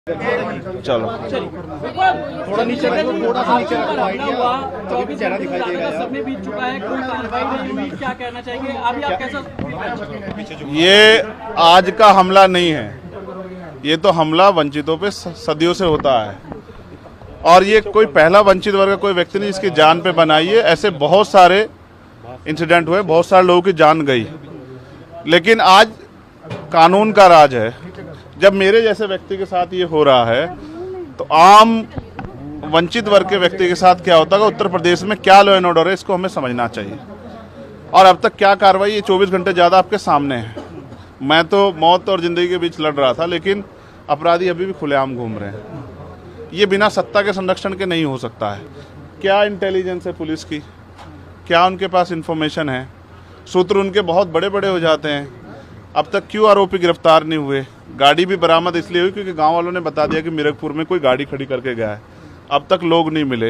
चलो थोड़ा नीचे रखो, थोड़ा सा नीचे रखो। हुआ 24 चेहरा दिखाई देगा। समय बीत चुका है, कोई कार्रवाई नहीं हुई, क्या कहना चाहेंगे अभी आप कैसा? ये आज का हमला नहीं है, ये तो हमला वंचितों पे सदियों से होता है और ये कोई पहला वंचित वर्ग का कोई व्यक्ति नहीं जिसकी जान पे बनाई है। ऐसे बहुत सारे इंसिडेंट हुए, बहुत सारे लोगों की जान गई, लेकिन आज कानून का राज है। जब मेरे जैसे व्यक्ति के साथ ये हो रहा है तो आम वंचित वर्ग के व्यक्ति के साथ क्या होता है, उत्तर प्रदेश में क्या लॉ एंड ऑर्डर है, इसको हमें समझना चाहिए। और अब तक क्या कार्रवाई, ये 24 घंटे ज़्यादा आपके सामने है। मैं तो मौत और ज़िंदगी के बीच लड़ रहा था, लेकिन अपराधी अभी भी खुलेआम घूम रहे हैं। ये बिना सत्ता के संरक्षण के नहीं हो सकता है। क्या इंटेलिजेंस है पुलिस की, क्या उनके पास इंफॉर्मेशन है, सूत्र उनके बहुत बड़े बड़े हो जाते हैं। अब तक क्यों आरोपी गिरफ्तार नहीं हुए? गाड़ी भी बरामद इसलिए हुई क्योंकि गांव वालों ने बता दिया कि मीरकपुर में कोई गाड़ी खड़ी करके गया है। अब तक लोग नहीं मिले।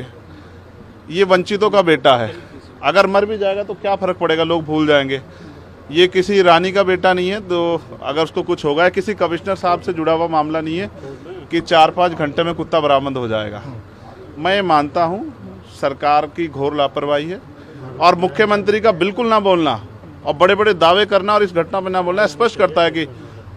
ये वंचितों का बेटा है, अगर मर भी जाएगा तो क्या फ़र्क पड़ेगा, लोग भूल जाएंगे। ये किसी रानी का बेटा नहीं है, तो अगर उसको कुछ होगा, किसी कमिश्नर साहब से जुड़ा हुआ मामला नहीं है कि 4-5 घंटे में कुत्ता बरामद हो जाएगा। मैं ये मानता हूँ सरकार की घोर लापरवाही है और मुख्यमंत्री का बिल्कुल ना बोलना और बड़े बड़े दावे करना और इस घटना में ना बोलना स्पष्ट करता है कि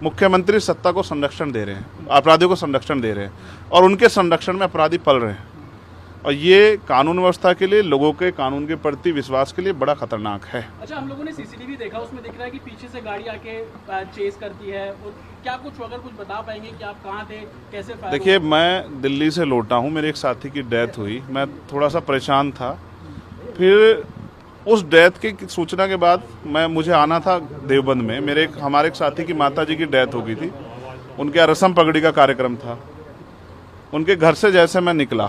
मुख्यमंत्री सत्ता को संरक्षण दे रहे हैं, अपराधियों को संरक्षण दे रहे हैं और उनके संरक्षण में अपराधी पल रहे हैं। और ये कानून व्यवस्था के लिए, लोगों के कानून के प्रति विश्वास के लिए बड़ा खतरनाक है। अच्छा, हम लोगों ने सीसीटीवी देखा, उसमें दिख रहा है कि पीछे से गाड़ी आके चेस करती है। और क्या कुछ अगर कुछ बता पाएंगे कि आप कहाँ थे, कैसे? देखिए, मैं दिल्ली से लौटा हूँ, मेरे एक साथी की डेथ हुई, मैं थोड़ा सा परेशान था। फिर उस डेथ की सूचना के बाद मुझे आना था देवबंद में। हमारे एक साथी की माताजी की डेथ हो गई थी, उनके यहाँ रस्म पगड़ी का कार्यक्रम था। उनके घर से जैसे मैं निकला,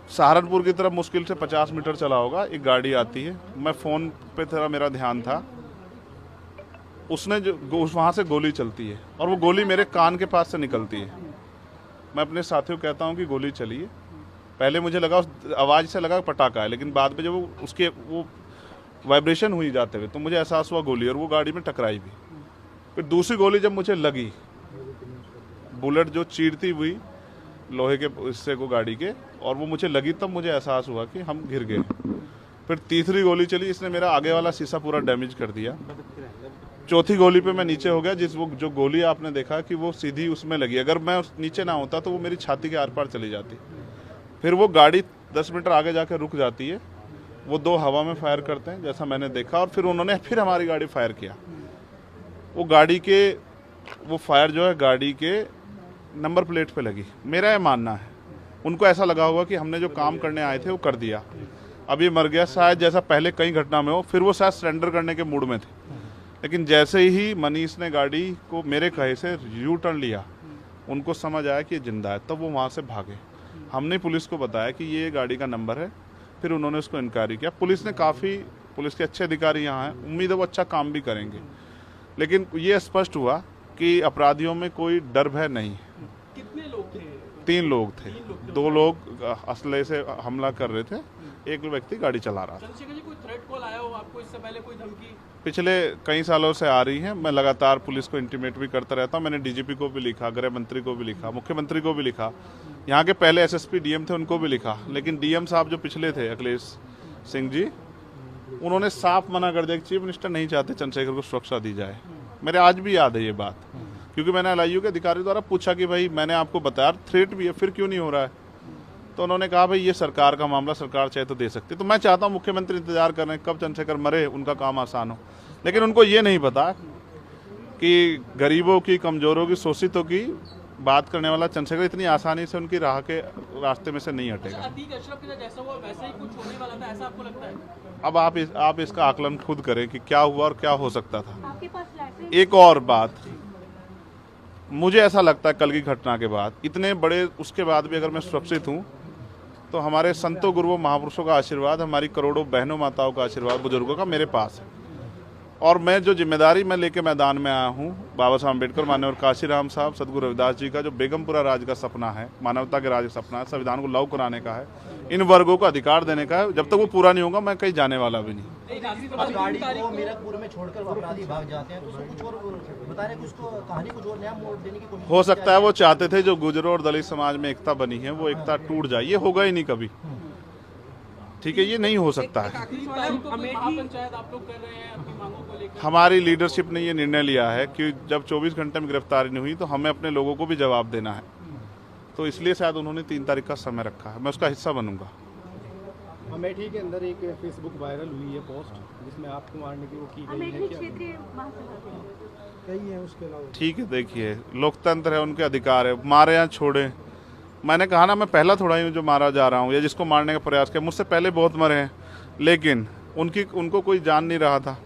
सहारनपुर की तरफ मुश्किल से 50 मीटर चला होगा, एक गाड़ी आती है। मैं फ़ोन पे थोड़ा मेरा ध्यान था, उसने जो वहाँ से गोली चलती है और वो गोली मेरे कान के पास से निकलती है। मैं अपने साथियों को कहता हूँ कि गोली चली है। पहले मुझे लगा, उस आवाज़ से लगा पटाखा है, लेकिन बाद में जब वो वाइब्रेशन हुई जाते हुए तो मुझे एहसास हुआ गोली, और वो गाड़ी में टकराई भी। फिर दूसरी गोली जब मुझे लगी, बुलेट जो चीरती हुई लोहे के हिस्से को गाड़ी के, और वो मुझे लगी, तब मुझे एहसास हुआ कि हम घिर गए। फिर तीसरी गोली चली, इसने मेरा आगे वाला शीशा पूरा डैमेज कर दिया। चौथी गोली पे मैं नीचे हो गया, जो गोली आपने देखा कि वो सीधी उसमें लगी। अगर मैं नीचे ना होता तो वो मेरी छाती के आर पार चली जाती। फिर वो गाड़ी 10 मीटर आगे जाकर रुक जाती है। वो 2 हवा में फायर करते हैं जैसा मैंने देखा, और फिर उन्होंने फिर हमारी गाड़ी फायर किया। वो फायर जो है गाड़ी के नंबर प्लेट पे लगी। मेरा यह मानना है, उनको ऐसा लगा होगा कि हमने जो काम करने आए थे वो कर दिया, अब ये मर गया, शायद जैसा पहले कई घटना में हो। फिर वो शायद सरेंडर करने के मूड में थे, लेकिन जैसे ही मनीष ने गाड़ी को मेरे कहे से यू टर्न लिया, उनको समझ आया कि ये जिंदा है, तब वो वहाँ से भागे। हमने पुलिस को बताया कि ये गाड़ी का नंबर है, फिर उन्होंने उसको इंक्वायरी किया। पुलिस के अच्छे अधिकारी यहाँ हैं, उम्मीद है वो अच्छा काम भी करेंगे। लेकिन ये स्पष्ट हुआ कि अपराधियों में कोई डर भय नहीं है। कितने लोग थे? 3 लोग थे। 2 लोग असले से हमला कर रहे थे, एक व्यक्ति गाड़ी चला रहा था। चंद्रशेखर जी, कोई थ्रेट कॉल आया हो आपको इससे पहले, कोई धमकी? पिछले कई सालों से आ रही है। मैं लगातार पुलिस को इंटीमेट भी करता रहता हूँ। मैंने डीजीपी को भी लिखा, गृह मंत्री को भी लिखा, मुख्यमंत्री को भी लिखा, यहाँ के पहले एसएसपी डीएम थे उनको भी लिखा। लेकिन डीएम साहब जो पिछले थे, अखिलेश सिंह जी, उन्होंने साफ मना कर दिया कि चीफ मिनिस्टर नहीं चाहते चंद्रशेखर को सुरक्षा दी जाए। मेरे आज भी याद है ये बात, क्योंकि मैंने एलआईयू के अधिकारी द्वारा पूछा कि भाई मैंने आपको बताया थ्रेट भी है, फिर क्यों नहीं हो रहा है? तो उन्होंने कहा भाई ये सरकार का मामला, सरकार चाहे तो दे सकती। तो मैं चाहता हूँ मुख्यमंत्री इंतजार कर रहे हैं कब चंद्रशेखर मरे, उनका काम आसान हो। लेकिन उनको ये नहीं पता कि गरीबों की, कमजोरों की, शोषितों की बात करने वाला चंद्रशेखर इतनी आसानी से उनकी रास्ते में से नहीं हटेगा। अतीक अशरफ के साथ जैसा हुआ वैसा ही कुछ होने वाला था, ऐसा आपको लगता है? अब आप इसका आकलन खुद करें कि क्या हुआ और क्या हो सकता था। एक और बात, मुझे ऐसा लगता है कल की घटना के बाद, इतने बड़े उसके बाद भी अगर मैं सुरक्षित हूँ तो हमारे संतों, गुरुओं, महापुरुषों का आशीर्वाद, हमारी करोड़ों बहनों, माताओं का आशीर्वाद, बुजुर्गों का मेरे पास है। और मैं जो जिम्मेदारी मैं लेके मैदान में आया हूँ, बाबा साहब अम्बेडकर, माननीय काशीराम साहब, सदगुरु रविदास जी का जो बेगमपुरा राज का सपना है, मानवता के राज का सपना है, संविधान को लागू कराने का है, इन वर्गों को अधिकार देने का है, जब तक वो पूरा नहीं होगा मैं कहीं जाने वाला भी नहीं। गाड़ी को मीरपुर में छोड़कर वो अपराधी भाग जाते हैं, तो उसको कुछ और बता रहे हैं कि उसको कहानी कुछ और नया मोड़ देने की कोशिश हो सकता है वो चाहते थे जो गुजरों और दलित समाज में एकता बनी है वो एकता टूट जाए, ये होगा ही नहीं कभी। ठीक है, ये नहीं हो सकता है। पंचायत आप लोग कर रहे हैं अपनी मांगों को लेकर। हमारी लीडरशिप ने ये निर्णय लिया है कि जब 24 घंटे में गिरफ्तारी नहीं हुई तो हमें अपने लोगों को भी जवाब देना है, तो इसलिए शायद उन्होंने 3 तारीख का समय रखा है। मैं उसका हिस्सा बनूंगा। अमेठी के अंदर एक फेसबुक वायरल हुई है पोस्ट जिसमें आपको मारने की वो की गई है, क्षेत्रीय महासभा कई है उसके अलावा। ठीक है, देखिए लोकतंत्र है, उनके अधिकार है, मारे या छोड़े। मैंने कहा ना, मैं पहला थोड़ा ही हूँ जो मारा जा रहा हूँ या जिसको मारने का प्रयास किया, मुझसे पहले बहुत मरे हैं, लेकिन उनको कोई जान नहीं रहा था।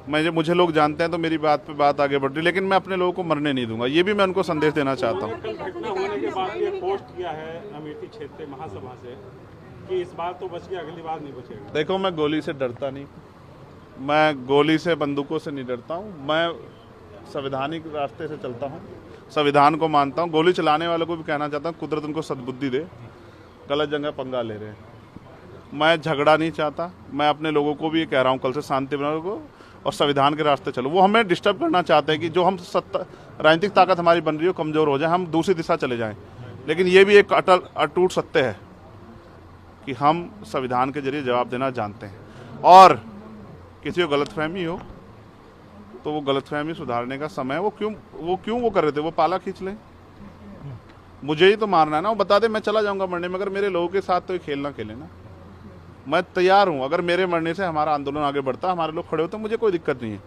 मुझे लोग जानते हैं तो मेरी बात पे बात आगे बढ़ रही, लेकिन मैं अपने लोगों को मरने नहीं दूंगा। ये भी मैं उनको संदेश देना चाहता हूँ। घटना होने के बाद ये पोस्ट किया है अमेठी क्षेत्रीय महासभा से कि इस बार तो बच गया, अगली बार नहीं बचेगा। देखो, मैं गोली से डरता नहीं, मैं गोली से बंदूकों से नहीं डरता हूँ, मैं संवैधानिक रास्ते से चलता हूँ, संविधान को मानता हूँ। गोली चलाने वालों को भी कहना चाहता हूँ, कुदरत उनको सद्बुद्धि दे, गलत जगह पंगा ले रहे हैं। मैं झगड़ा नहीं चाहता, मैं अपने लोगों को भी ये कह रहा हूँ कल से शांति बनाओ को और संविधान के रास्ते चलो। वो हमें डिस्टर्ब करना चाहते हैं कि जो हम राजनीतिक ताकत हमारी बन रही हो कमजोर हो जाए, हम दूसरी दिशा चले जाएं। लेकिन ये भी एक अटूट सत्य है कि हम संविधान के जरिए जवाब देना जानते हैं, और किसी को गलतफहमी हो तो वो गलतफहमी सुधारने का समय है। वो क्यों वो कर रहे थे, वो पाला खींच लें। मुझे ही तो मारना है ना, वो बता दे मैं चला जाऊंगा मरने में, अगर मेरे लोगों के साथ तो ये खेल ना खेले ना। मैं तैयार हूँ, अगर मेरे मरने से हमारा आंदोलन आगे बढ़ता, हमारे लोग खड़े होते, मुझे कोई दिक्कत नहीं है।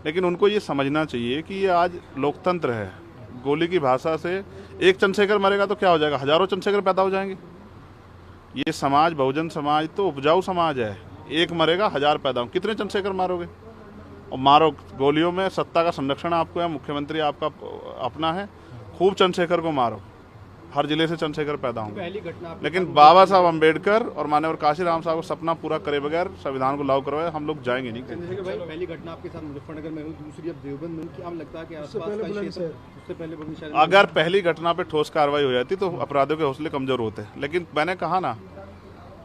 लेकिन उनको ये समझना चाहिए कि ये आज लोकतंत्र है। गोली की भाषा से एक चंद्रशेखर मरेगा तो क्या हो जाएगा, हजारों चंद्रशेखर पैदा हो जाएंगे। ये समाज, बहुजन समाज तो उपजाऊ समाज है, एक मरेगा 1000 पैदा हो, कितने चंद्रशेखर मारोगे? और मारो गोलियों में, सत्ता का संरक्षण आपको है, मुख्यमंत्री आपका अपना है, खूब चंद्रशेखर को मारो, हर जिले से चंद्रशेखर पैदा होंगे। पहली घटना लेकिन बाबा साहब अम्बेडकर और माननीय काशीराम साहब को सपना पूरा करे बगैर संविधान को लागू करवाए हम लोग जाएंगे नहीं। चंद्रशेखर भाई, पहली घटना आपके साथ मुजफ्फरनगर में हुई, दूसरी अब देवबंद में, क्या लगता है कि आसपास का क्षेत्र उससे पहले बुलंदशहर में? अगर पहली घटना पे ठोस कार्रवाई हो जाती तो अपराधियों के हौसले कमजोर होते। लेकिन मैंने कहा ना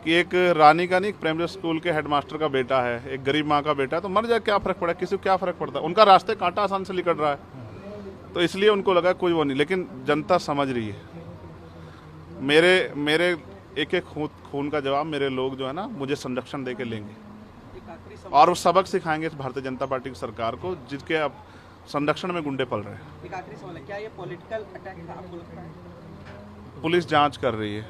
कि एक रानी का नहीं, एक प्राइमरी स्कूल के हेडमास्टर का बेटा है, एक गरीब माँ का बेटा है, तो मर जाए क्या फर्क पड़ा, किसी को क्या फर्क पड़ता है? उनका रास्ते कांटा आसान से निकल रहा है, तो इसलिए उनको लगा कोई वो नहीं। लेकिन जनता समझ रही है, मेरे एक एक खून का जवाब मेरे लोग जो है ना मुझे संरक्षण दे के लेंगे, और वो सबक सिखाएंगे इस भारतीय जनता पार्टी की सरकार को, जिसके अब संरक्षण में गुंडे पल रहे हैं। एक आखिरी सवाल है, क्या ये पॉलिटिकल अटैक था आपको लगता है? पुलिस जांच कर रही है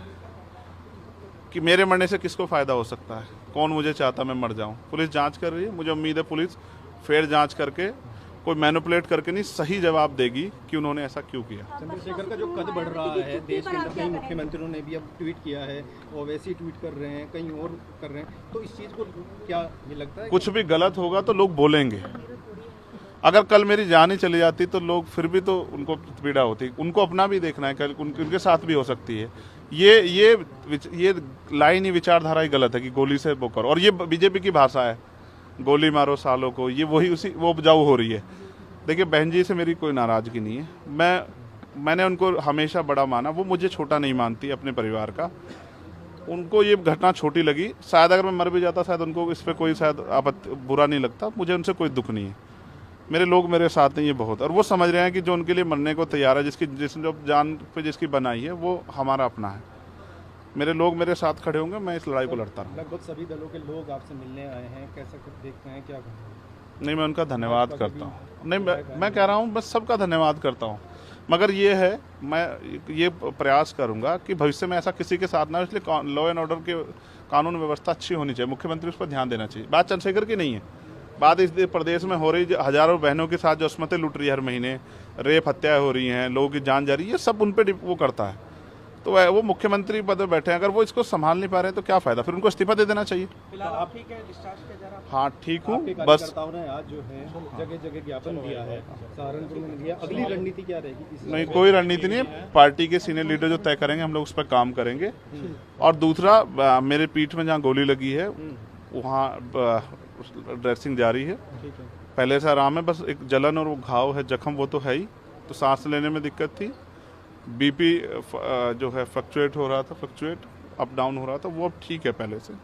कि मेरे मरने से किसको फायदा हो सकता है, कौन मुझे चाहता मैं मर जाऊं। पुलिस जांच कर रही है, मुझे उम्मीद है पुलिस फेयर जांच करके, कोई मैनिपुलेट करके नहीं, सही जवाब देगी कि उन्होंने ऐसा क्यों किया। चंद्रशेखर का जो कद बढ़ रहा है देश के अंदर, कई मुख्यमंत्रियों ने भी अब ट्वीट किया है, ओवैसी ट्वीट कर रहे हैं, कहीं और कर रहे हैं, तो इस चीज़ को क्या ये लगता है? कुछ भी गलत होगा तो लोग बोलेंगे। अगर कल मेरी जान ही चली जाती तो लोग फिर भी तो उनको पीड़ा होती, उनको अपना भी देखना है, कल उनके साथ भी हो सकती है। ये लाइन ही, विचारधारा ही गलत है कि गोली से वो करो, और ये बीजेपी की भाषा है, गोली मारो सालों को, ये वो उपजाऊ हो रही है। देखिए, बहन जी से मेरी कोई नाराजगी नहीं है, मैंने उनको हमेशा बड़ा माना, वो मुझे छोटा नहीं मानती अपने परिवार का। उनको ये घटना छोटी लगी, शायद अगर मैं मर भी जाता शायद उनको इस पर कोई शायद बुरा नहीं लगता, मुझे उनसे कोई दुख नहीं है। मेरे लोग मेरे साथ हैं, ये बहुत, और वो समझ रहे हैं कि जो उनके लिए मरने को तैयार है, जिसने जो जान पे जिसकी बनाई है, वो हमारा अपना है। मेरे लोग मेरे साथ खड़े होंगे, मैं इस लड़ाई को लड़ता रहूँगा। लगभग सभी दलों के लोग आपसे मिलने आए हैं, कैसा कुछ देखते हैं, क्या नहीं, मैं उनका धन्यवाद करता हूँ। नहीं, मैं कह रहा हूँ, बस सबका धन्यवाद करता हूँ, मगर ये है, मैं ये प्रयास करूँगा कि भविष्य में ऐसा किसी के साथ ना हो, इसलिए लॉ एंड ऑर्डर के कानून व्यवस्था अच्छी होनी चाहिए, मुख्यमंत्री उस पर ध्यान देना चाहिए। बात चंद्रशेखर की नहीं है, बात इस प्रदेश में हो रही हजारों बहनों के साथ जो अस्मतें लूट रही है, हर महीने रेप हत्याएं हो रही हैं, लोगों की जान जा रही है, ये सब उन पर वो करता है। तो वो मुख्यमंत्री पद पर बैठे हैं, अगर वो इसको संभाल नहीं पा रहे हैं तो क्या फायदा, फिर उनको इस्तीफा दे देना चाहिए। फिलहाल आप ठीक है, डिस्चार्ज किया जा रहा है? हाँ, ठीक हूँ, बस। कार्यकर्ताओं ने आज जो है जगह जगह ज्ञापन दिया है, सहारनपुर में दिया, अगली रणनीति क्या रहेगी? नहीं, कोई रणनीति नहीं है, पार्टी के सीनियर लीडर जो तय करेंगे हम लोग उस पर काम करेंगे। और दूसरा, मेरे पीठ में जहाँ गोली लगी है वहाँ ड्रेसिंग जारी है, पहले से आराम है, बस एक जलन और वो घाव है, जख्म वो तो है ही, तो सांस लेने में दिक्कत थी। बीपी जो है फ्लक्चुएट हो रहा था, अप डाउन हो रहा था, वो अब ठीक है पहले से।